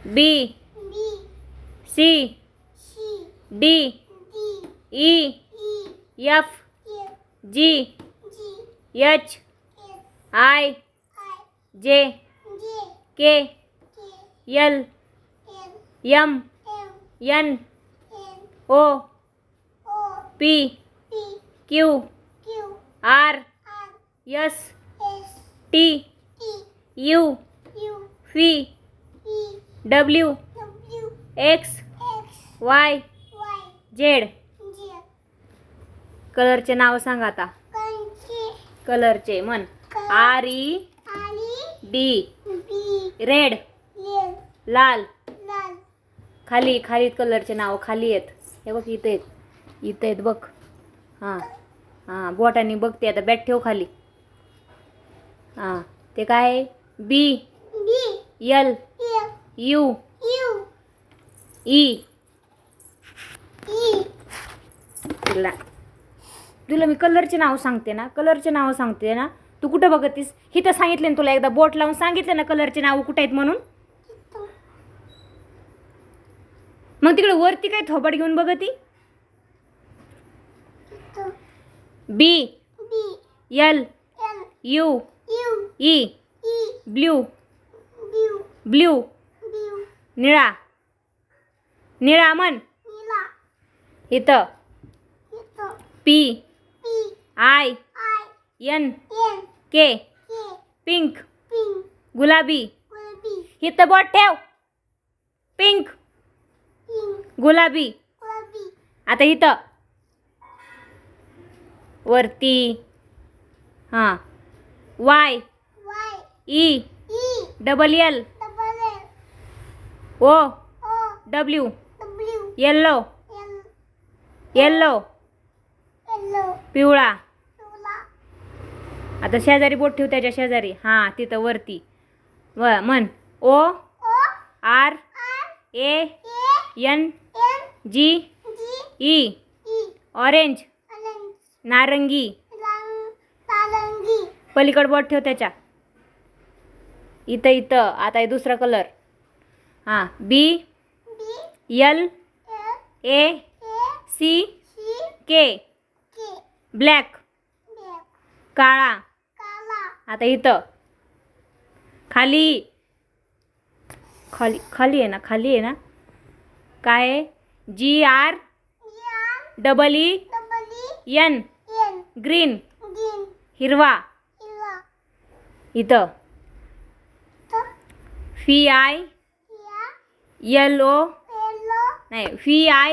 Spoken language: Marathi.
B C D E F G H I J K L M N O P Q R S T U V W X Y Z. कलरचे नाव सांग आता. कलरचे म्हण. RED रेड, लाल. खाली खाली कलरचे नाव खाली आहेत. हे बघ इथे आहेत, इथे आहेत बघ. हां हां बोटाने बघते आता. बॅट ठेव खाली. हां ते काय आहे? B L U E. तुला मी कलरचे नाव सांगते ना, कलरचे नाव सांगते ना. तू कुठं बघतीस? इथं सांगितले ना तुला, एकदा बोट लावून सांगितलं ना कलरचे नाव कुठे आहेत म्हणून. मग तिकडे वरती काय थोबाड घेऊन बघती? B L U E blue blue निळा निळा म्हण. इथं P I N K pink गुलाबी. इथं बोट ठेव. पिंक गुलाबी. आता इथं वरती. हां Y E double L O W yellow yellow पिवळा. आता शेजारी बोट ठेव, त्याच्या शेजारी. हां तिथं वरती म्हण. O R A N G E orange नारंगी. पलीकड बोट ठेव त्याच्या. इथं इथं आता हे दुसरा कलर. हां B L A C K black काळा. आता इथं खाली खाली खाली आहे ना, खाली आहे ना. काय आहे? GR डबल EN ग्रीन हिरवा. इथं FI YELLO नाही FI